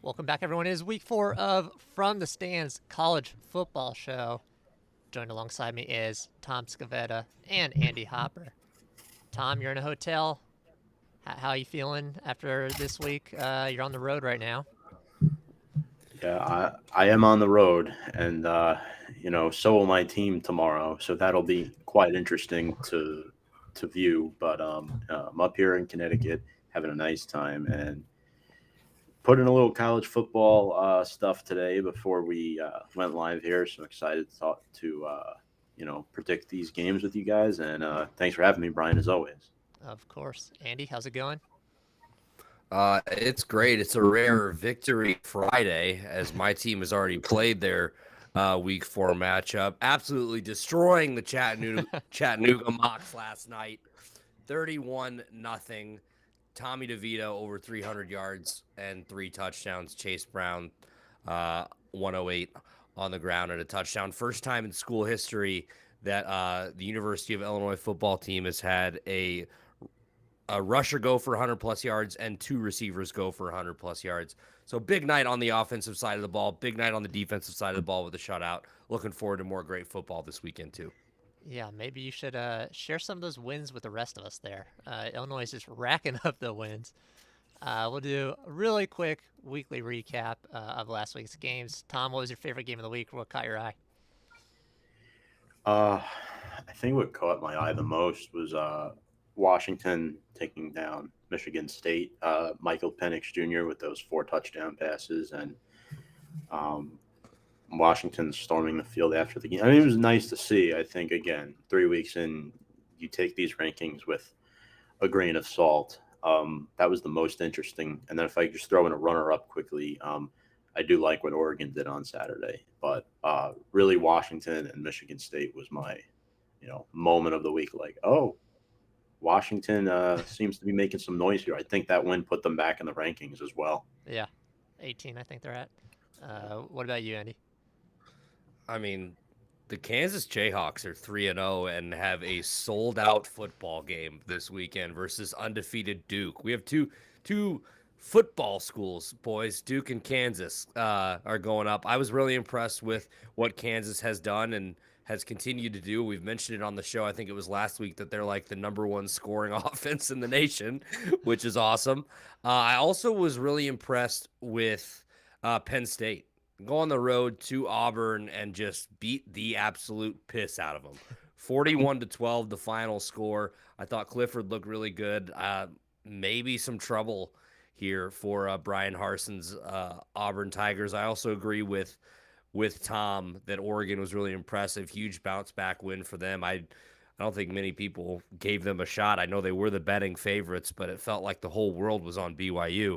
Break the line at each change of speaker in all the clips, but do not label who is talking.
Welcome back, everyone. It is week 4 of From the Stands College Football Show. Joined alongside me is Tom Scavetta and Andy Hopper. Tom, you're in a hotel. How are you feeling after this week? You're on the road right now.
Yeah, I am on the road, and so will my team tomorrow. So that'll be quite interesting to view. But I'm up here in Connecticut, having a nice time, and put in a little college football stuff today before we went live here. So excited to talk to predict these games with you guys, and thanks for having me, Brian, as always.
Of course. Andy, how's it going?
It's great. It's a rare victory Friday as my team has already played their week 4 matchup, absolutely destroying the Chattanooga Mocs last night. 31 nothing. Tommy DeVito over 300 yards and 3 touchdowns. Chase Brown 108 on the ground and a touchdown. First time in school history that the University of Illinois football team has had a rusher go for 100 plus yards and 2 receivers go for 100 plus yards. So big night on the offensive side of the ball, big night on the defensive side of the ball with a shutout. Looking forward to more great football this weekend too.
Yeah, maybe you should share some of those wins with the rest of us there. Illinois is just racking up the wins. We'll do a really quick weekly recap of last week's games. Tom, what was your favorite game of the week? What caught your eye?
Uh, I think what caught my eye the most was Washington taking down Michigan State. Michael Penix Jr. with those 4 touchdown passes, and um, Washington storming the field after the game. I mean, it was nice to see. I think again, 3 weeks in, you take these rankings with a grain of salt. That was the most interesting. And then if I just throw in a runner-up quickly, I do like what Oregon did on Saturday, but really Washington and Michigan State was my, moment of the week. Like, oh, Washington seems to be making some noise here. I think that win put them back in the rankings as well.
Yeah, 18, I think they're at. What about you, Andy?
I mean, the Kansas Jayhawks are 3-0 and have a sold-out football game this weekend versus undefeated Duke. We have two football schools, boys. Duke and Kansas are going up. I was really impressed with what Kansas has done and has continued to do. We've mentioned it on the show. I think it was last week that they're like the #1 scoring offense in the nation, which is awesome. I also was really impressed with Penn State. Go on the road to Auburn and just beat the absolute piss out of them. 41-12, the final score. I thought Clifford looked really good. Maybe some trouble here for Brian Harson's Auburn Tigers. I also agree with Tom that Oregon was really impressive. Huge bounce back win for them. I don't think many people gave them a shot. I know they were the betting favorites, but it felt like the whole world was on BYU.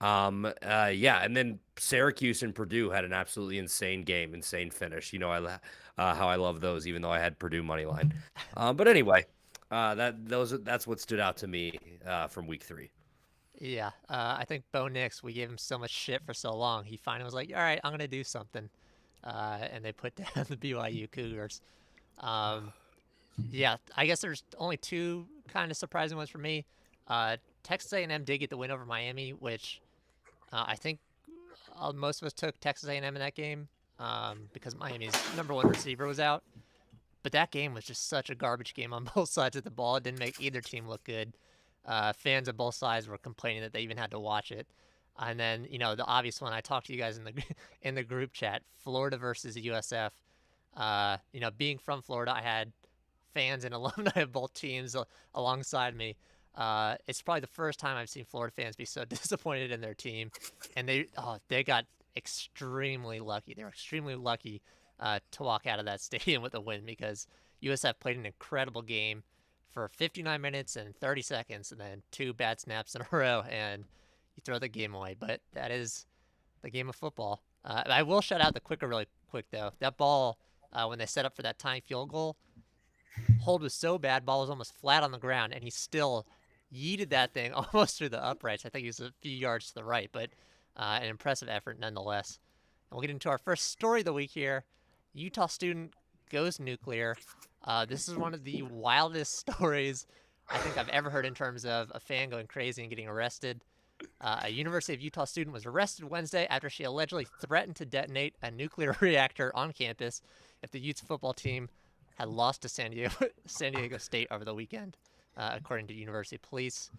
Yeah, and then Syracuse and Purdue had an absolutely insane game, insane finish. How I love those, even though I had Purdue money line. But anyway, that's what stood out to me from week 3.
Yeah, I think Bo Nix, we gave him so much shit for so long. He finally was like, all right, I'm going to do something. And they put down the BYU Cougars. Um, yeah, I guess there's only two kind of surprising ones for me. Texas A&M did get the win over Miami, which I think most of us took Texas A&M in that game because Miami's #1 receiver was out. But that game was just such a garbage game on both sides of the ball. It didn't make either team look good. Fans of both sides were complaining that they even had to watch it. And then, the obvious one, I talked to you guys in the in the group chat, Florida versus USF. Being from Florida, I had fans and alumni of both teams alongside me. It's probably the first time I've seen Florida fans be so disappointed in their team, and they got extremely lucky. They were extremely lucky to walk out of that stadium with a win because USF played an incredible game for 59 minutes and 30 seconds, and then 2 bad snaps in a row, and you throw the game away. But that is the game of football. I will shout out the kicker really quick though. That ball when they set up for that tying field goal, hold was so bad, ball was almost flat on the ground, and he still yeeted that thing almost through the uprights. I think he was a few yards to the right, but an impressive effort nonetheless. And we'll get into our first story of the week here. Utah student goes nuclear. This is one of the wildest stories I think I've ever heard in terms of a fan going crazy and getting arrested. A University of Utah student was arrested Wednesday after she allegedly threatened to detonate a nuclear reactor on campus if the Utes football team had lost to San Diego State over the weekend, according to university police.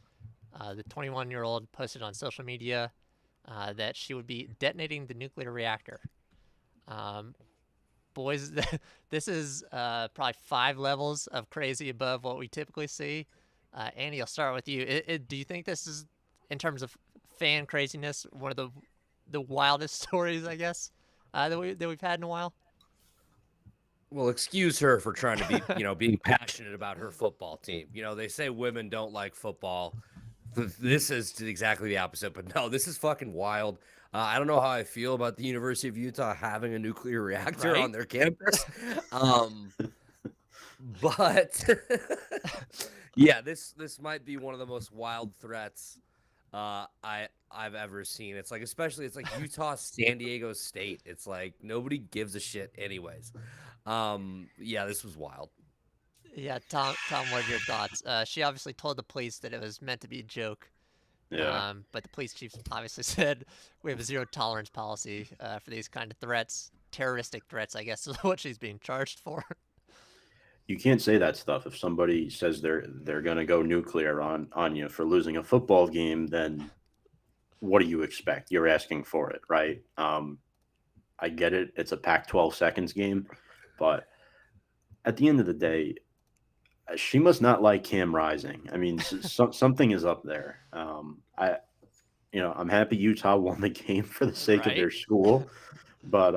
The 21-year-old posted on social media that she would be detonating the nuclear reactor. Um, Boys, this is probably 5 levels of crazy above what we typically see. Andy, I'll start with you. Do you think this is, in terms of fan craziness, one of the wildest stories, I guess, that we've had in a while?
Well, excuse her for trying to be, being passionate about her football team. They say women don't like football. This is exactly the opposite, but no, this is fucking wild. I don't know how I feel about the University of Utah having a nuclear reactor
Right?
on their campus. But yeah, this might be one of the most wild threats I've ever seen. It's like, especially, it's like Utah, San Diego State. It's like nobody gives a shit anyways. Yeah, this was wild.
Yeah, Tom, what are your thoughts? She obviously told the police that it was meant to be a joke,
Yeah.
but the police chief obviously said we have a zero tolerance policy for these kind of threats, terroristic threats, I guess is what she's being charged for.
You can't say that stuff if somebody says they're gonna go nuclear on you for losing a football game. Then what do you expect? You're asking for it, right? I get it. It's a Pac-12 seconds game, but at the end of the day, she must not like Cam Rising. I mean, something is up there. I'm happy Utah won the game for the sake of
Right?
their school, but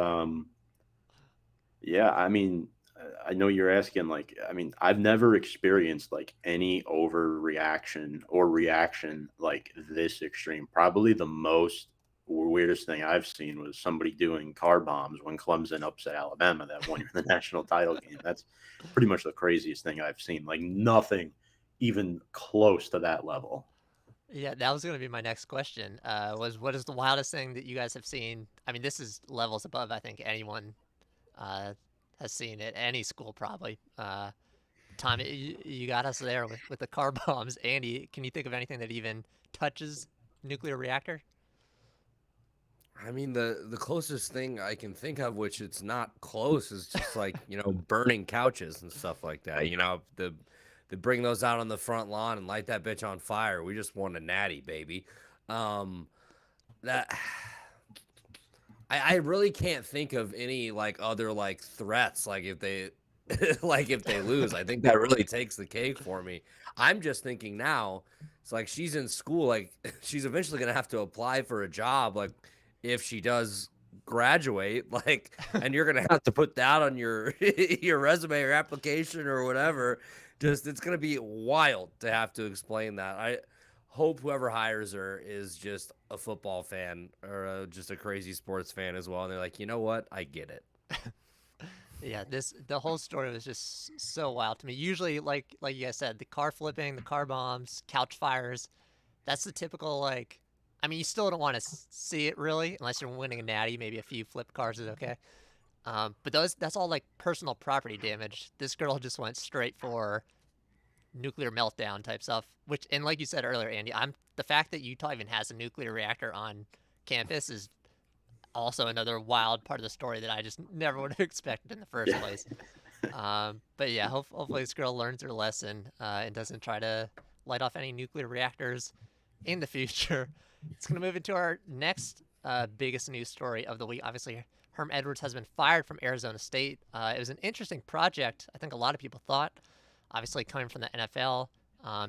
yeah, I mean, I know you're asking, like, I mean, I've never experienced like any overreaction or reaction like this extreme. Probably the most weirdest thing I've seen was somebody doing car bombs when Clemson upset Alabama that one year in the national title game. That's pretty much the craziest thing I've seen. Like nothing even close to that level.
Yeah, that was going to be my next question. Was what is the wildest thing that you guys have seen? I mean, this is levels above, I think, anyone uh, has seen at any school, probably. Tom, you got us there with the car bombs. Andy, can you think of anything that even touches nuclear reactor?
I mean, the closest thing I can think of, which it's not close, is just like, burning couches and stuff like that. They bring those out on the front lawn and light that bitch on fire. We just won a natty, baby. Um, that I really can't think of any like other like threats. Like if they like if they lose, I think that really takes the cake for me. I'm just thinking now, it's like she's in school, like she's eventually gonna have to apply for a job, like if she does graduate, like, and you're gonna have to put that on your your resume or application or whatever. Just it's gonna be wild to have to explain that. I hope whoever hires her is just a football fan or just a crazy sports fan as well. And they're like, you know what? I get it.
Yeah, the whole story was just so wild to me. Usually, like you guys said, the car flipping, the car bombs, couch fires. That's the typical like. I mean, you still don't want to see it really, unless you're winning a natty. Maybe a few flip cars is okay. But that's all like personal property damage. This girl just went straight for nuclear meltdown type stuff. Which, and like you said earlier, Andy, the fact that Utah even has a nuclear reactor on campus is also another wild part of the story that I just never would have expected in the first
Yeah.
place. But yeah, hopefully this girl learns her lesson and doesn't try to light off any nuclear reactors in the future. It's going to move into our next biggest news story of the week. Obviously, Herm Edwards has been fired from Arizona State. It was an interesting project. I think a lot of people thought, obviously coming from the NFL.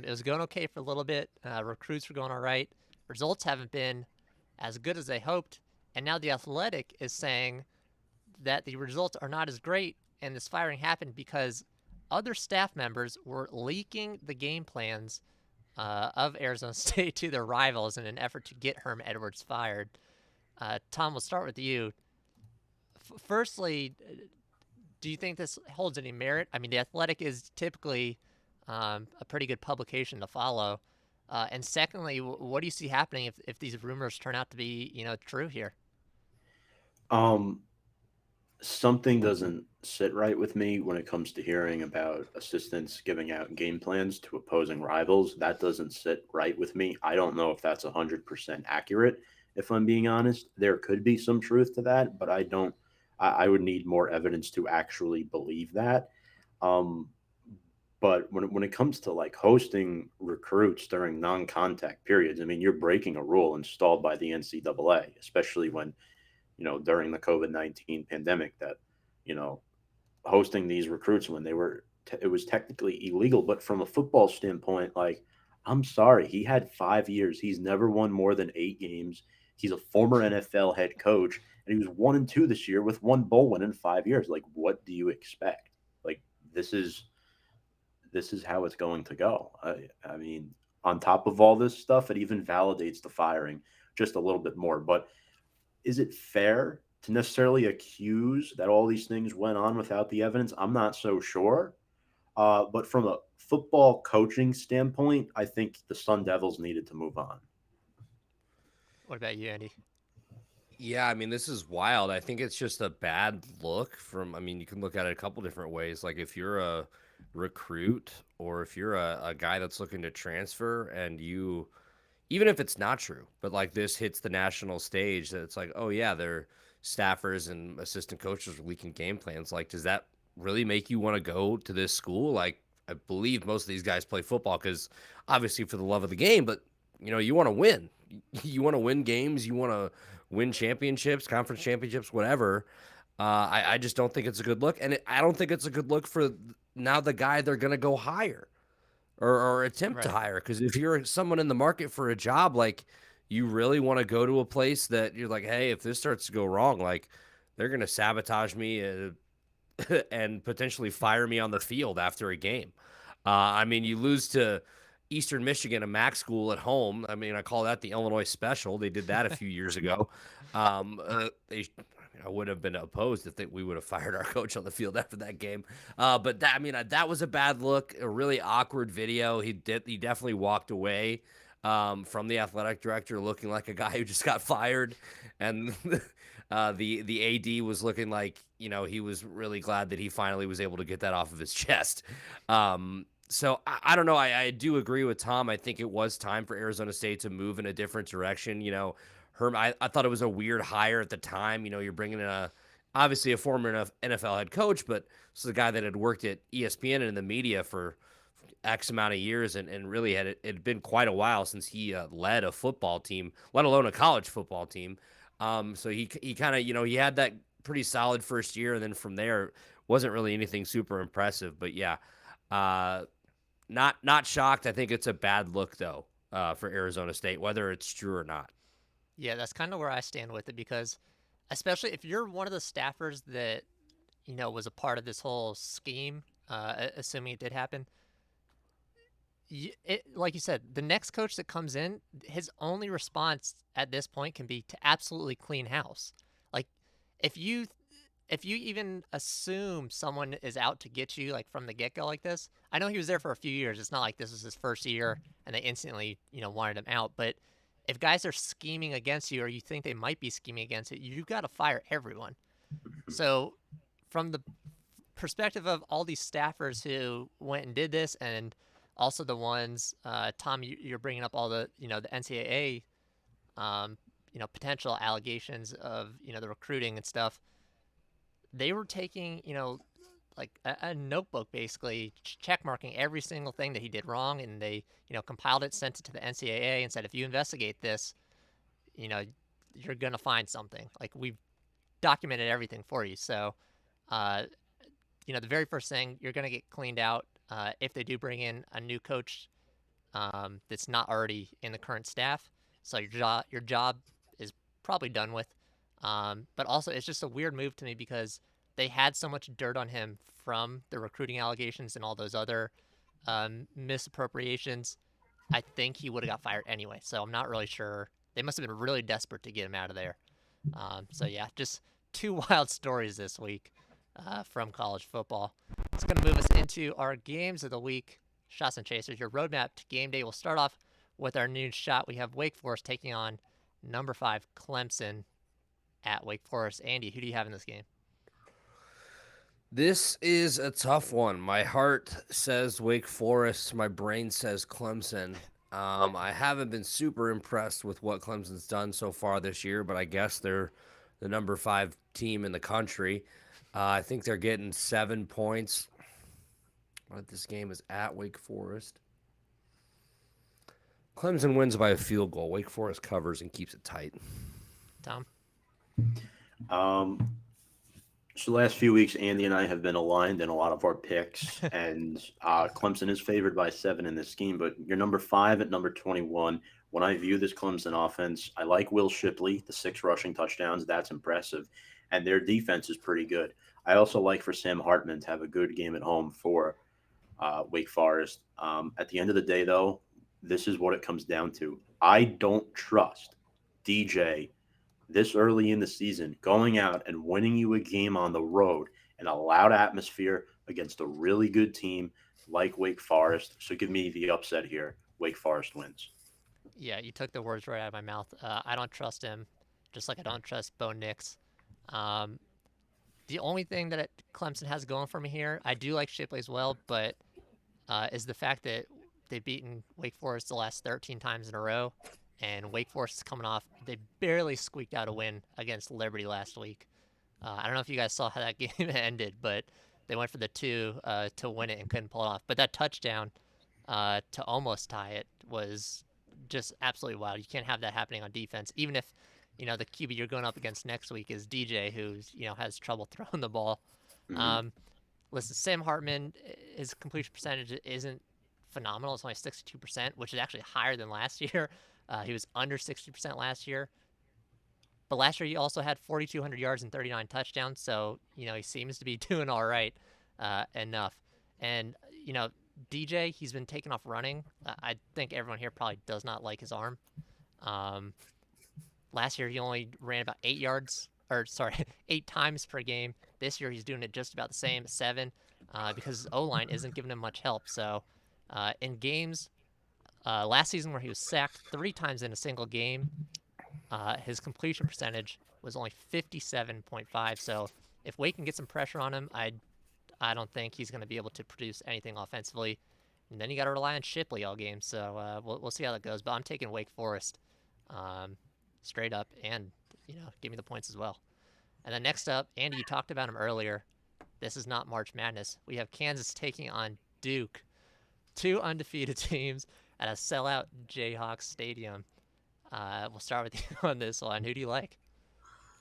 It was going okay for a little bit. Recruits were going all right. Results haven't been as good as they hoped. And now the Athletic is saying that the results are not as great, and this firing happened because other staff members were leaking the game plans of Arizona State to their rivals in an effort to get Herm Edwards fired. Tom, we'll start with you. Firstly, do you think this holds any merit? I mean, the Athletic is typically a pretty good publication to follow. And secondly, what do you see happening if these rumors turn out to be, true here?
Um, something doesn't sit right with me when it comes to hearing about assistants giving out game plans to opposing rivals. That doesn't sit right with me. I don't know if that's 100% accurate. If I'm being honest, there could be some truth to that, but I don't. I would need more evidence to actually believe that. Um, but when it comes to like hosting recruits during non-contact periods, I mean, you're breaking a rule installed by the NCAA, especially when during the COVID-19 pandemic that, you know, hosting these recruits when it was technically illegal. But from a football standpoint, like, I'm sorry, he had 5 years. He's never won more than 8 games. He's a former NFL head coach, and he was 1-2 this year with one bowl win in 5 years. Like, what do you expect? Like, this is this is how it's going to go. I mean, on top of all this stuff, it even validates the firing just a little bit more. But is it fair to necessarily accuse that all these things went on without the evidence? I'm not so sure. But from a football coaching standpoint, I think the Sun Devils needed to move on.
What about you, Andy?
Yeah, I mean, this is wild. I think it's just a bad look from, I mean, you can look at it a couple different ways. Like if you're a recruit or if you're a guy that's looking to transfer and you, even if it's not true, but like this hits the national stage that it's like, oh yeah, their staffers and assistant coaches are leaking game plans. Like, does that really make you want to go to this school? Like, I believe most of these guys play football because obviously for the love of the game, but you want to win. You want to win games. You want to win championships, conference championships, whatever. I just don't think it's a good look, and I don't think it's a good look for now the guy they're going to go hire or attempt to
Right.
hire. Because if you're someone in the market for a job, like you really want to go to a place that you're like, hey, if this starts to go wrong, like they're going to sabotage me and potentially fire me on the field after a game. I mean, you lose to Eastern Michigan, a MAC school at home. I mean, I call that the Illinois Special. They did that a few years ago. I would have been opposed if we would have fired our coach on the field after that game. But that, I mean, that was a bad look, a really awkward video. He definitely walked away from the athletic director looking like a guy who just got fired, and the AD was looking like he was really glad that he finally was able to get that off of his chest. So I don't know. I do agree with Tom. I think it was time for Arizona State to move in a different direction. Herm, I thought it was a weird hire at the time. You're bringing in obviously a former NFL head coach, but this is a guy that had worked at ESPN and in the media for X amount of years, and really it had been quite a while since he led a football team, let alone a college football team. So he kind of, he had that pretty solid first year, and then from there wasn't really anything super impressive. But yeah, not shocked. I think it's a bad look though for Arizona State, whether it's true or not.
Yeah, that's kind of where I stand with it because, especially if you're one of the staffers that was a part of this whole scheme, assuming it did happen. Like you said, the next coach that comes in, his only response at this point can be to absolutely clean house. Like, if you even assume someone is out to get you, like from the get go, like this, I know he was there for a few years. It's not like this was his first year and they instantly wanted him out. But if guys are scheming against you, or you think they might be scheming against it, you got to fire everyone. So, from the perspective of all these staffers who went and did this, and also the ones, Tom, you're bringing up all the the NCAA, potential allegations of the recruiting and stuff. They were taking like a notebook, basically check marking every single thing that he did wrong, and they compiled it, sent it to the NCAA, and said, if you investigate this, you know you're gonna find something. Like, we've documented everything for you. So, uh, the very first thing, you're going to get cleaned out if they do bring in a new coach that's not already in the current staff. So your job is probably done with. But also, it's just a weird move to me because they had so much dirt on him from the recruiting allegations and all those other misappropriations. I think he would have got fired anyway. So I'm not really sure. They must have been really desperate to get him out of there. So yeah, just two wild stories this week from college football. It's going to move us into our games of the week. Shots and chasers, your roadmap to game day. We'll start off with our noon shot. We have Wake Forest taking on number 5 Clemson at Wake Forest. Andy, who do you have in this game?
This is a tough one. My heart says Wake Forest. My brain says Clemson. I haven't been super impressed with what Clemson's done so far this year, but I guess they're the number 5 team in the country. I think they're getting 7 points. But this game is at Wake Forest. Clemson wins by a field goal. Wake Forest covers and keeps it tight.
Tom?
So the last few weeks, Andy and I have been aligned in a lot of our picks, and Clemson is favored by 7 in this game. But you're number 5 at number 21. When I view this Clemson offense, I like Will Shipley, the 6 rushing touchdowns. That's impressive, and their defense is pretty good. I also like for Sam Hartman to have a good game at home for Wake Forest. At the end of the day, though, this is what it comes down to. I don't trust DJ this early in the season, going out and winning you a game on the road in a loud atmosphere against a really good team like Wake Forest. So give me the upset here. Wake Forest wins.
Yeah, you took the words right out of my mouth. I don't trust him, just like I don't trust Bo Nix. Um, the only thing that Clemson has going for me here, I do like Shipley as well, but is the fact that they've beaten Wake Forest the last 13 times in a row, and Wake Forest is coming off. They barely squeaked out a win against Liberty last week. I don't know if you guys saw how that game ended, but they went for the 2 to win it and couldn't pull it off. But that touchdown to almost tie it was just absolutely wild. You can't have that happening on defense, even if the QB you're going up against next week is DJ, who's has trouble throwing the ball.
Mm-hmm.
Listen, Sam Hartman, his completion percentage isn't phenomenal. It's only 62%, which is actually higher than last year. He was under 60% last year. But last year he also had 4,200 yards and 39 touchdowns, so he seems to be doing all right enough. And DJ, he's been taking off running. I think everyone here probably does not like his arm. Last year he only ran about 8 yards, or sorry, 8 times per game. This year he's doing it just about the same, 7, because his O-line isn't giving him much help. So in games last season where he was sacked 3 times in a single game, his completion percentage was only 57.5. So if Wake can get some pressure on him, I don't think he's going to be able to produce anything offensively. And then you got to rely on Shipley all game. So we'll see how that goes. But I'm taking Wake Forest straight up, and give me the points as well. And then next up, Andy, you talked about him earlier. This is not March Madness. We have Kansas taking on Duke, 2 undefeated teams at a sellout Jayhawks stadium. We'll start with you on this one. Who do you like?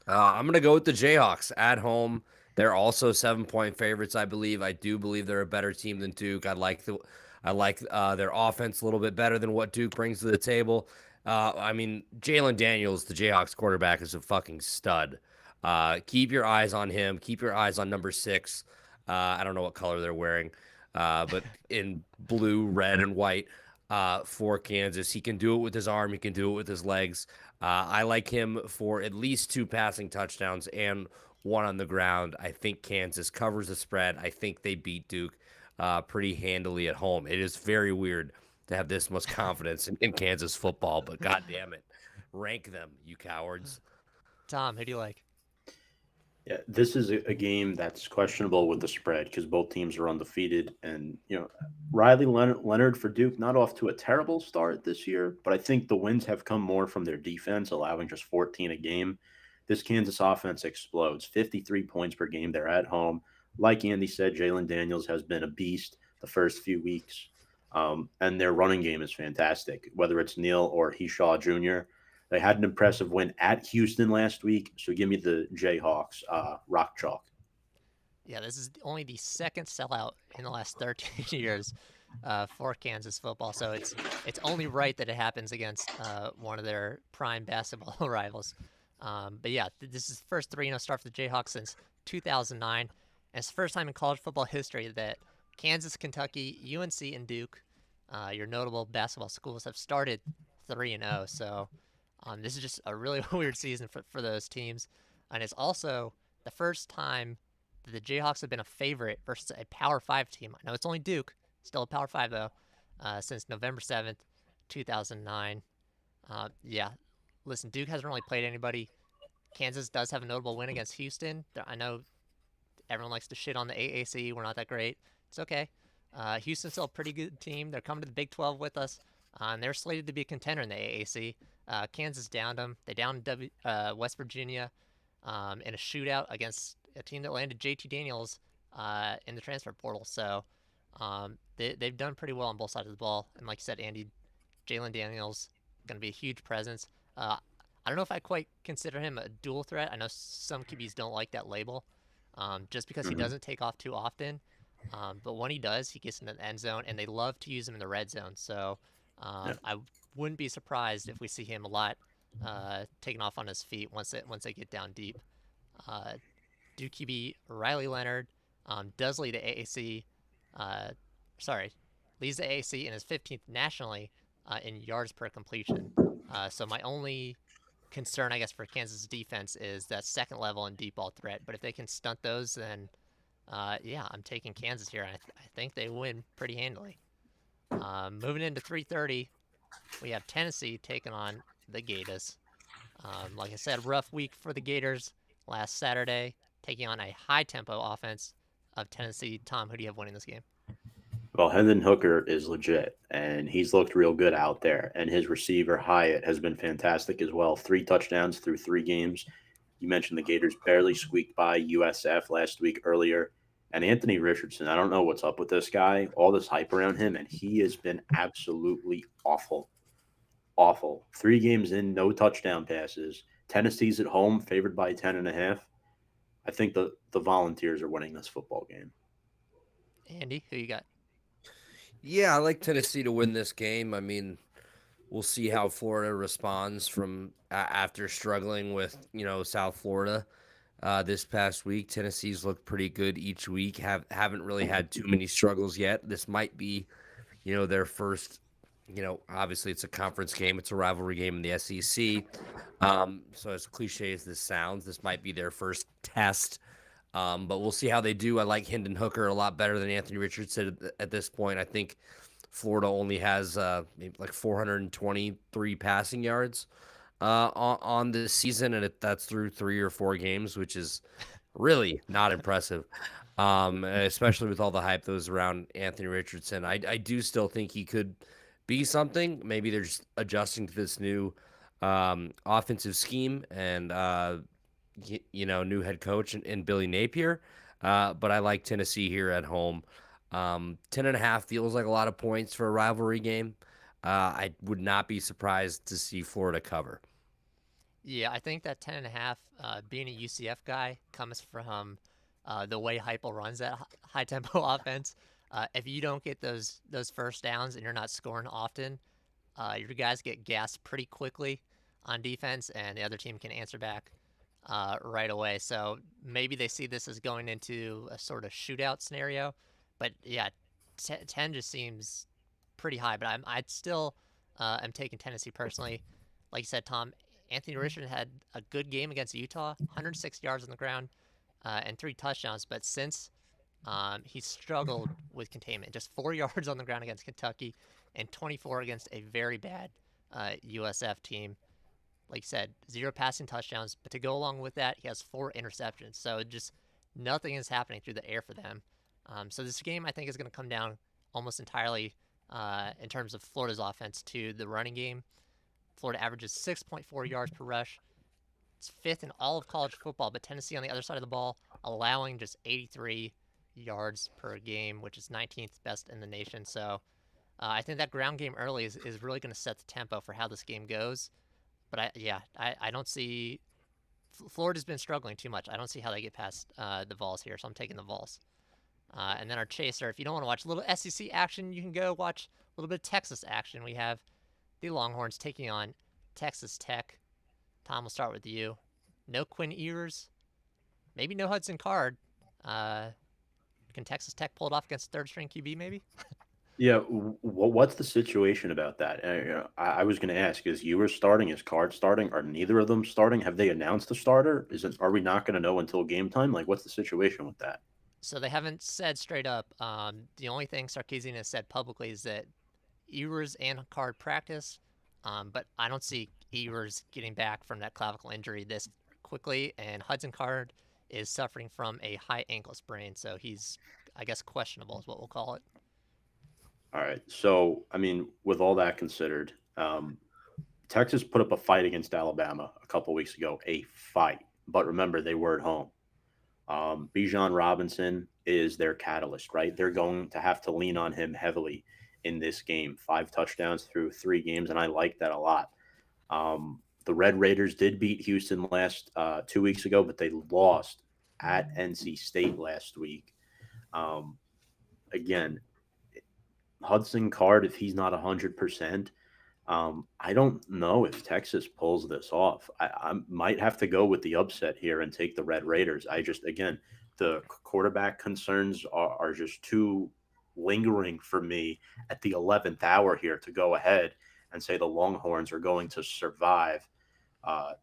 I'm going to go with the Jayhawks at home. They're also 7-point favorites, I believe. I do believe they're a better team than Duke. I like their offense a little bit better than what Duke brings to the table. I mean, Jalen Daniels, the Jayhawks quarterback, is a fucking stud. Keep your eyes on him. Keep your eyes on number 6. I don't know what color they're wearing, but in blue, red, and white for Kansas. He can do it with his arm. He can do it with his legs. I like him for at least 2 passing touchdowns and 1 on the ground. I think Kansas covers the spread. I think they beat Duke pretty handily at home. It is very weird to have this much confidence in Kansas football, but god damn it. Rank them, you cowards.
Tom, who do you like?
Yeah, this is a game that's questionable with the spread because both teams are undefeated. And, Riley Leonard for Duke, not off to a terrible start this year, but I think the wins have come more from their defense, allowing just 14 a game. This Kansas offense explodes, 53 points per game. They're at home. Like Andy said, Jalen Daniels has been a beast the first few weeks, and their running game is fantastic, whether it's Neal or Heshaw Jr. They had an impressive win at Houston last week, so give me the Jayhawks, rock chalk.
Yeah, this is only the second sellout in the last 13 years for Kansas football, so it's only right that it happens against one of their prime basketball rivals. But yeah, this is the first 3-0 start for the Jayhawks since 2009, and it's the first time in college football history that Kansas, Kentucky, UNC, and Duke, your notable basketball schools, have started 3-0. So this is just a really weird season for those teams, and it's also the first time that the Jayhawks have been a favorite versus a Power 5 team. I know it's only Duke, still a Power 5 though, since November 7th, 2009. Yeah, listen, Duke hasn't really played anybody. Kansas does have a notable win against Houston. I know everyone likes to shit on the AAC. We're not that great. It's okay. Houston's still a pretty good team. They're coming to the Big 12 with us, and they're slated to be a contender in the AAC. Kansas downed them. They downed West Virginia in a shootout against a team that landed JT Daniels in the transfer portal. So they've done pretty well on both sides of the ball. And like you said, Andy, Jalen Daniels going to be a huge presence. I don't know if I quite consider him a dual threat. I know some QBs don't like that label, just because he doesn't take off too often. But when he does, he gets into the end zone, and they love to use him in the red zone. So I wouldn't be surprised if we see him a lot taking off on his feet once they get down deep. Duke QB Riley Leonard does lead the AAC. Leads the AAC and is 15th nationally in yards per completion. So my only concern, I guess, for Kansas defense is that second level and deep ball threat. But if they can stunt those, then I'm taking Kansas here. I think they win pretty handily. Moving into 3:30, we have Tennessee taking on the Gators. Like I said, rough week for the Gators last Saturday, taking on a high-tempo offense of Tennessee. Tom, who do you have winning this game?
Well, Hendon Hooker is legit, and he's looked real good out there. And his receiver, Hyatt, has been fantastic as well. 3 touchdowns through 3 games. You mentioned the Gators barely squeaked by USF last week earlier. And Anthony Richardson, I don't know what's up with this guy. All this hype around him, and he has been absolutely awful. Awful. 3 games in, no touchdown passes. Tennessee's at home, favored by 10.5. I think the Volunteers are winning this football game.
Andy, who you got?
Yeah, I like Tennessee to win this game. I mean, we'll see how Florida responds from after struggling with South Florida this past week. Tennessee's looked pretty good each week. Haven't really had too many struggles yet. This might be, their first. Obviously it's a conference game. It's a rivalry game in the SEC. So as cliche as this sounds, this might be their first test. But we'll see how they do. I like Hendon Hooker a lot better than Anthony Richardson at this point. I think Florida only has maybe like 423 passing yards on this season, and that's through 3 or 4 games, which is really not impressive, especially with all the hype that was around Anthony Richardson. I do still think he could be something. Maybe they're just adjusting to this new offensive scheme and new head coach in Billy Napier. But I like Tennessee here at home. 10.5 feels like a lot of points for a rivalry game. I would not be surprised to see Florida cover.
Yeah, I think that 10.5, being a UCF guy, comes from the way Heupel runs that high tempo offense. If you don't get those first downs and you're not scoring often, your guys get gassed pretty quickly on defense, and the other team can answer back right away. So maybe they see this as going into a sort of shootout scenario. But yeah, 10 just seems pretty high. But I'd still am taking Tennessee personally. Like you said, Tom, Anthony Richardson had a good game against Utah, 106 yards on the ground and 3 touchdowns. But since he struggled with containment, just 4 yards on the ground against Kentucky and 24 against a very bad USF team. Like you said, 0 passing touchdowns, but to go along with that, he has 4 interceptions. So just nothing is happening through the air for them. So this game, I think, is going to come down almost entirely in terms of Florida's offense to the running game. Florida averages 6.4 yards per rush. It's 5th in all of college football, but Tennessee on the other side of the ball allowing just 83 yards per game, which is 19th best in the nation. So I think that ground game early is really going to set the tempo for how this game goes. But I don't see Florida's been struggling too much. I don't see how they get past the Vols here, so I'm taking the Vols. And then our chaser, if you don't want to watch a little SEC action, you can go watch a little bit of Texas action. We have the Longhorns taking on Texas Tech. Tom, we'll start with you. No Quinn Ewers, maybe no Hudson Card. Can Texas Tech pull it off against third-string QB, maybe?
Yeah, what's the situation about that? I was going to ask: is Ewers starting? Is Card starting? Are neither of them starting? Have they announced a starter? Are we not going to know until game time? Like, what's the situation with that?
So they haven't said straight up. The only thing Sarkisian has said publicly is that Ewers and Card practice, but I don't see Ewers getting back from that clavicle injury this quickly. And Hudson Card is suffering from a high ankle sprain, so he's, I guess, questionable is what we'll call it.
All right. So, I mean, with all that considered, Texas put up a fight against Alabama a couple weeks ago, a fight. But remember, they were at home. Bijan Robinson is their catalyst, right? They're going to have to lean on him heavily in this game. 5 touchdowns through 3 games, and I like that a lot. The Red Raiders did beat Houston last 2 weeks ago, but they lost at NC State last week. Again, Hudson Card, if he's not 100%, I don't know if Texas pulls this off. I might have to go with the upset here and take the Red Raiders. Again, the quarterback concerns are just too lingering for me at the 11th hour here to go ahead and say the Longhorns are going to survive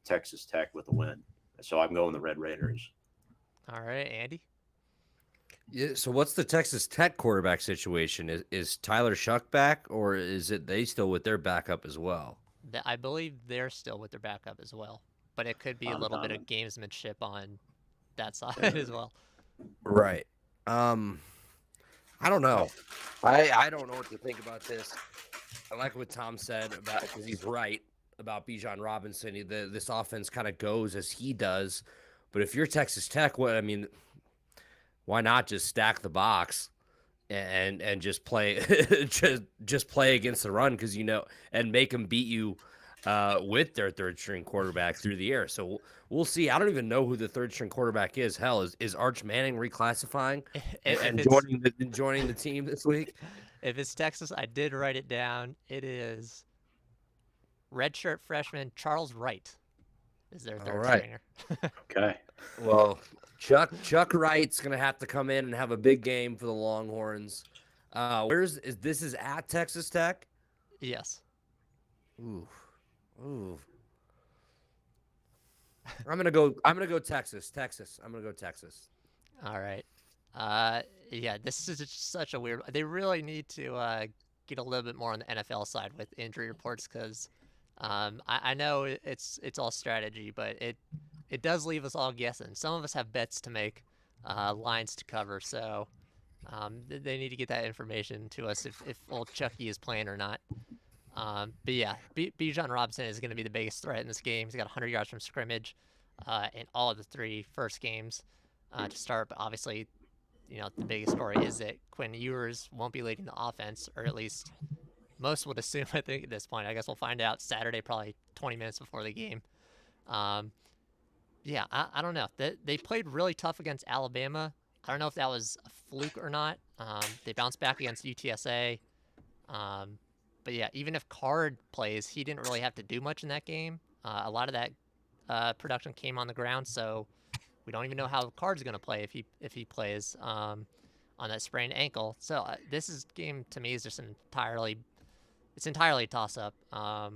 Texas Tech with a win. So I'm going the Red Raiders.
All right, Andy?
Yeah, so what's the Texas Tech quarterback situation? Is Tyler Shuck back, or is it they still with their backup as well?
I believe they're still with their backup as well, but it could be a little bit of gamesmanship on that side as well.
Right. I don't know. I don't know what to think about this. I like what Tom said about, because he's right about Bijan Robinson. This offense kind of goes as he does, but if you're Texas Tech, why not just stack the box and just play just play against the run, because and make them beat you with their third string quarterback through the air. So we'll see. I don't even know who the third string quarterback is. Hell, is Arch Manning reclassifying and joining the team this week?
If it's Texas, I did write it down. It is redshirt freshman Charles Wright is their third stringer.
Okay.
Well, Chuck Wright's gonna have to come in and have a big game for the Longhorns. This is at Texas Tech?
Yes.
Ooh. I'm gonna go Texas. I'm gonna go Texas.
All right. Yeah, this is just such a weird. They really need to get a little bit more on the NFL side with injury reports, because I know it's all strategy, but it does leave us all guessing. Some of us have bets to make, lines to cover, so they need to get that information to us if old Chucky is playing or not. But yeah, Bijan Robinson is going to be the biggest threat in this game. He's got 100 yards from scrimmage in all of the 3 first games to start. But obviously, the biggest story is that Quinn Ewers won't be leading the offense, or at least most would assume, I think, at this point. I guess we'll find out Saturday, probably 20 minutes before the game. Yeah, I don't know. They played really tough against Alabama. I don't know if that was a fluke or not. They bounced back against UTSA. But yeah, even if Card plays, he didn't really have to do much in that game. A lot of that production came on the ground, so we don't even know how Card's going to play if he plays on that sprained ankle. So this game to me is just entirely a toss-up. Yeah,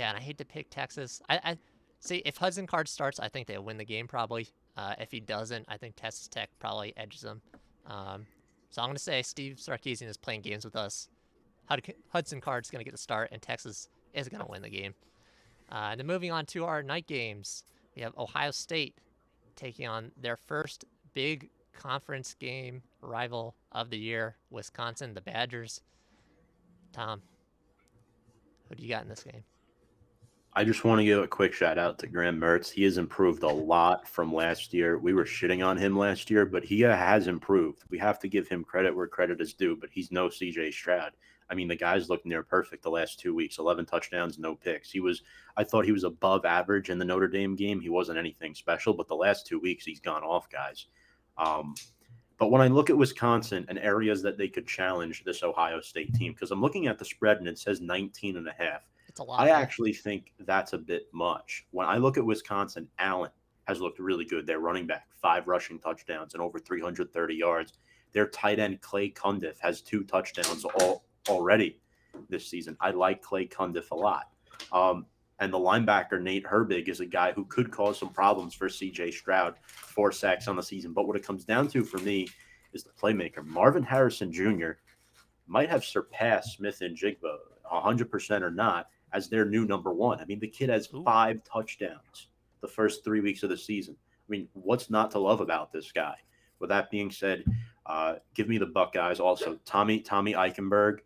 and I hate to pick Texas. I see, if Hudson Card starts, I think they'll win the game probably. If he doesn't, I think Texas Tech probably edges them. So I'm going to say Steve Sarkisian is playing games with us. Hudson Card's going to get the start, and Texas is going to win the game. And then moving on to our night games, we have Ohio State taking on their first big conference game rival of the year, Wisconsin, the Badgers. Tom, who do you got in this game?
I just want to give a quick shout out to Graham Mertz. He has improved a lot from last year. We were shitting on him last year, but he has improved. We have to give him credit where credit is due, but he's no CJ Stroud. I mean, the guy's looked near perfect the last 2 weeks, 11 touchdowns, no picks. I thought he was above average in the Notre Dame game. He wasn't anything special, but the last 2 weeks he's gone off, guys. But when I look at Wisconsin and areas that they could challenge this Ohio State team, because I'm looking at the spread and it says 19.5.
It's a lot.
I actually think that's a bit much. When I look at Wisconsin, Allen has looked really good. Their running back, 5 rushing touchdowns and over 330 yards. Their tight end, Clay Cundiff, has 2 touchdowns already this season. I like Clay Cundiff a lot. And the linebacker, Nate Herbig, is a guy who could cause some problems for C.J. Stroud, 4 sacks on the season. But what it comes down to for me is the playmaker. Marvin Harrison Jr. might have surpassed Smith and Jigba, 100% or not, as their new number 1. I mean, the kid has 5 touchdowns the first 3 weeks of the season. mean, what's not to love about this guy? With that being said, give me the Buckeyes. Also, Tommy Eichenberg,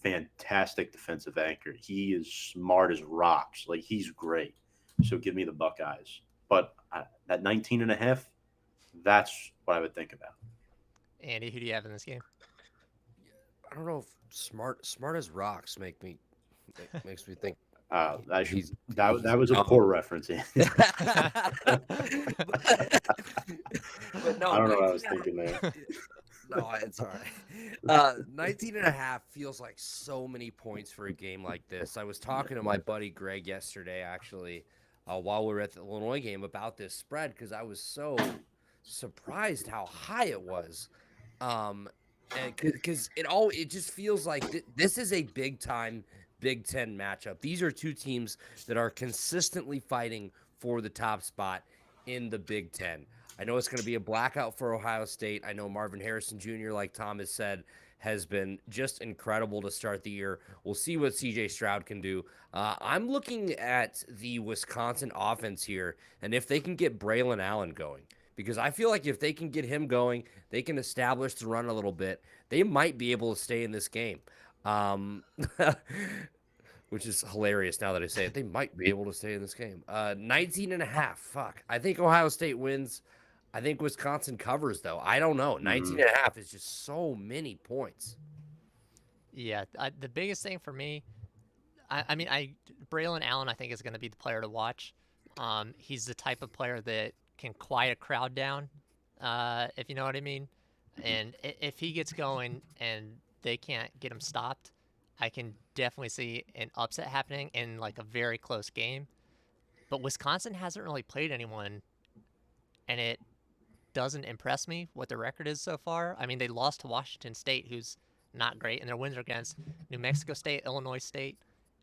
fantastic defensive anchor. He is smart as rocks. Like, he's great. So give me the Buckeyes. But at 19.5, that's what I would think about.
Andy, who do you have in this game?
I don't know if smart as rocks makes me think.
That was a poor reference.
But no,
I don't know what I was thinking there.
No, it's all right. 19.5 feels like so many points for a game like this. I was talking to my buddy Greg yesterday, actually, while we were at the Illinois game about this spread because I was so surprised how high it was. And because it just feels like this is a big time Big Ten matchup. These are two teams that are consistently fighting for the top spot in the Big Ten. I know it's going to be a blackout for Ohio State. I know Marvin Harrison Jr., like Tom has said, has been just incredible to start the year. We'll see what CJ Stroud can do. I'm looking at the Wisconsin offense here, and if they can get Braylon Allen going, because I feel like if they can get him going, they can establish the run a little bit. They might be able to stay in this game. Which is hilarious now that I say it. They might be able to stay in this game. 19.5. Fuck. I think Ohio State wins. I think Wisconsin covers, though. I don't know. 19.5 is just so many points.
Yeah, the biggest thing for me, I mean, Braylon Allen, I think, is going to be the player to watch. He's the type of player that can quiet a crowd down, if you know what I mean. And if he gets going and they can't get him stopped, I can definitely see an upset happening in like a very close game. But Wisconsin hasn't really played anyone, and it doesn't impress me what their record is so far. I mean, they lost to Washington State, who's not great, and their wins are against New Mexico State, Illinois State,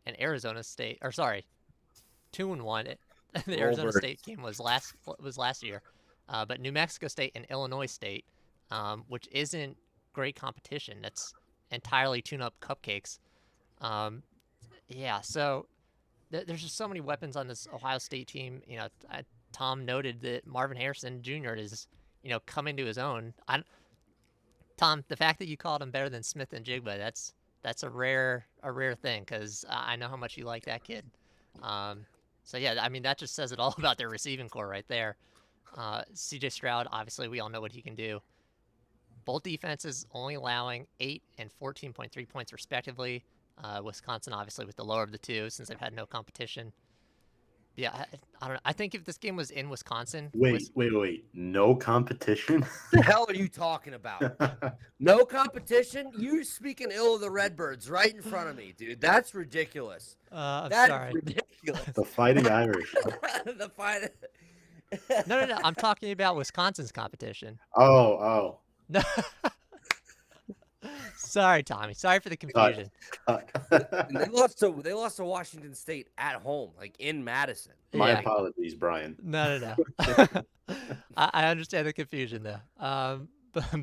and Arizona State. Or sorry, 2-1. The Arizona State game was last year, but New Mexico State and Illinois State, which isn't great competition. That's entirely tune-up cupcakes. Yeah, so there's just so many weapons on this Ohio State team. You know, Tom noted that Marvin Harrison Jr. is, coming to his own. Tom, the fact that you called him better than Smith and Jigba, that's a rare thing because I know how much you like that kid. So yeah, I mean that just says it all about their receiving core right there. CJ Stroud, obviously we all know what he can do. Both defenses only allowing 8 and 14.3 points respectively. Wisconsin obviously with the lower of the two since they've had no competition. Yeah, I don't know. I think if this game was in Wisconsin...
Wait. No competition?
What the hell are you talking about? No competition? You're speaking ill of the Redbirds right in front of me, dude. That's ridiculous.
I'm
That's
sorry.
ridiculous.
The Fighting Irish.
The fight.
No. I'm talking about Wisconsin's competition.
Oh.
No. Sorry, Tommy. Sorry for the confusion.
They lost to Washington State at home, like in Madison.
My apologies, Brian.
No. I understand the confusion though.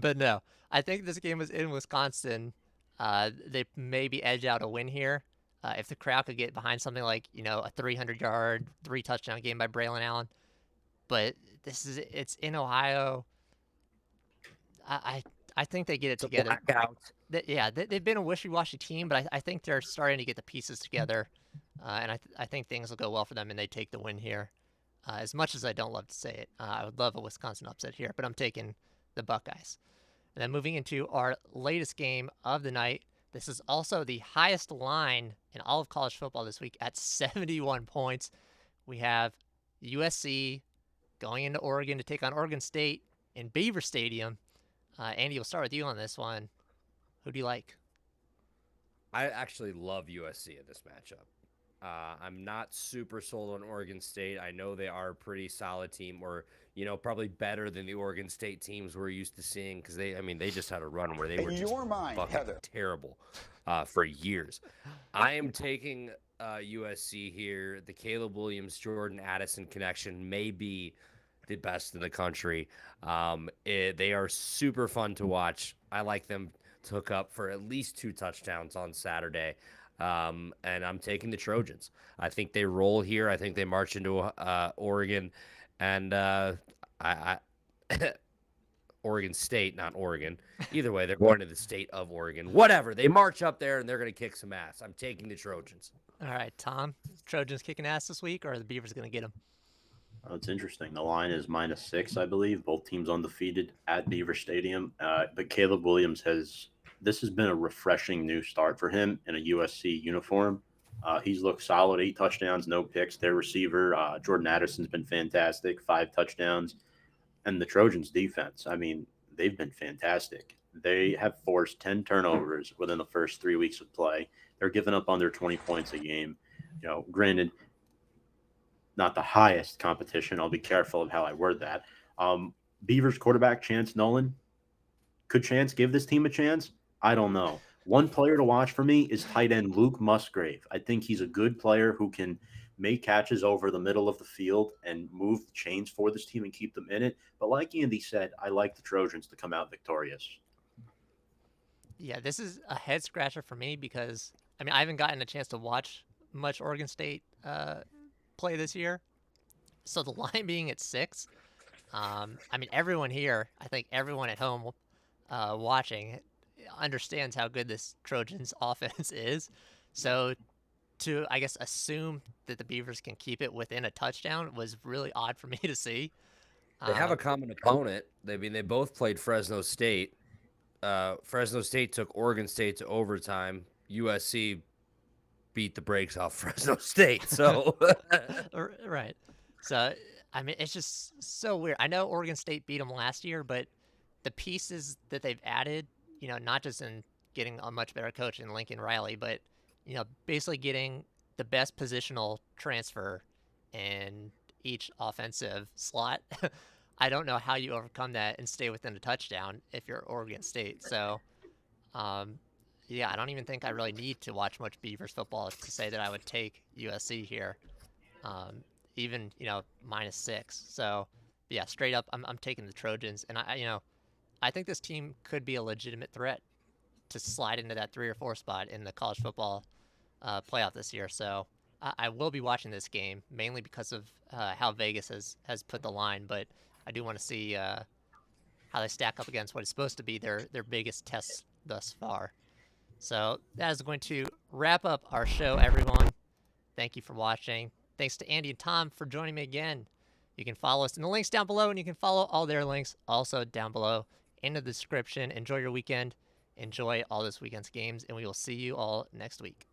But no, I think this game was in Wisconsin. They maybe edge out a win here. If the crowd could get behind something like a 300-yard, 3-touchdown game by Braylon Allen. But it's in Ohio. I think they get it together. They've been a wishy-washy team, but I think they're starting to get the pieces together, and I think things will go well for them, and they take the win here. As much as I don't love to say it, I would love a Wisconsin upset here, but I'm taking the Buckeyes. And then moving into our latest game of the night, this is also the highest line in all of college football this week at 71 points. We have USC going into Oregon to take on Oregon State in Beaver Stadium. Andy, we'll start with you on this one. Who do you like?
I actually love USC in this matchup. I'm not super sold on Oregon State. I know they are a pretty solid team, or probably better than the Oregon State teams we're used to seeing because they just had a run where they were just fucking terrible for years. I am taking USC here. The Caleb Williams, Jordan Addison connection may be the best in the country. They are super fun to watch. I like them to hook up for at least 2 touchdowns on Saturday. And I'm taking the Trojans. I think they roll here. I think they march into Oregon. And I Oregon State, not Oregon. Either way, they're going to the state of Oregon. Whatever. They march up there and they're going to kick some ass. I'm taking the Trojans.
All right, Tom. Trojans kicking ass this week, or are the Beavers going to get them?
Oh, it's interesting. The line is -6, I believe. Both teams undefeated at Beaver Stadium. But Caleb Williams this has been a refreshing new start for him in a USC uniform. He's looked solid, 8 touchdowns, no picks. Their receiver, Jordan Addison's been fantastic, 5 touchdowns. And the Trojans defense, I mean, they've been fantastic. They have forced 10 turnovers within the first 3 weeks of play. They're giving up under 20 points a game. Granted, not the highest competition. I'll be careful of how I word that. Beavers quarterback Chance Nolan. Could Chance give this team a chance? I don't know. One player to watch for me is tight end Luke Musgrave. I think he's a good player who can make catches over the middle of the field and move the chains for this team and keep them in it. But like Andy said, I like the Trojans to come out victorious.
Yeah, this is a head scratcher for me because, I haven't gotten a chance to watch much Oregon State play this year. So the line being at 6, everyone here, I think everyone at home watching understands how good this Trojans offense is. So to, I guess, assume that the Beavers can keep it within a touchdown was really odd for me to see.
They have a common opponent. They both played Fresno State. Fresno State took Oregon State to overtime. USC beat the brakes off Fresno State. So
right. So it's just so weird. I know Oregon State beat them last year, but the pieces that they've added, not just in getting a much better coach in Lincoln Riley, but basically getting the best positional transfer in each offensive slot. I don't know how you overcome that and stay within a touchdown if you're Oregon State. So, yeah, I don't even think I really need to watch much Beavers football to say that I would take USC here, even -6. So, yeah, straight up, I'm taking the Trojans, and I think this team could be a legitimate threat to slide into that 3 or 4 spot in the college football playoff this year. So I will be watching this game mainly because of how Vegas has put the line, but I do want to see how they stack up against what is supposed to be their biggest test thus far. So that is going to wrap up our show, everyone. Thank you for watching. Thanks to Andy and Tom for joining me again. You can follow us in the links down below, and you can follow all their links also down below in the description. Enjoy your weekend. Enjoy all this weekend's games, and we will see you all next week.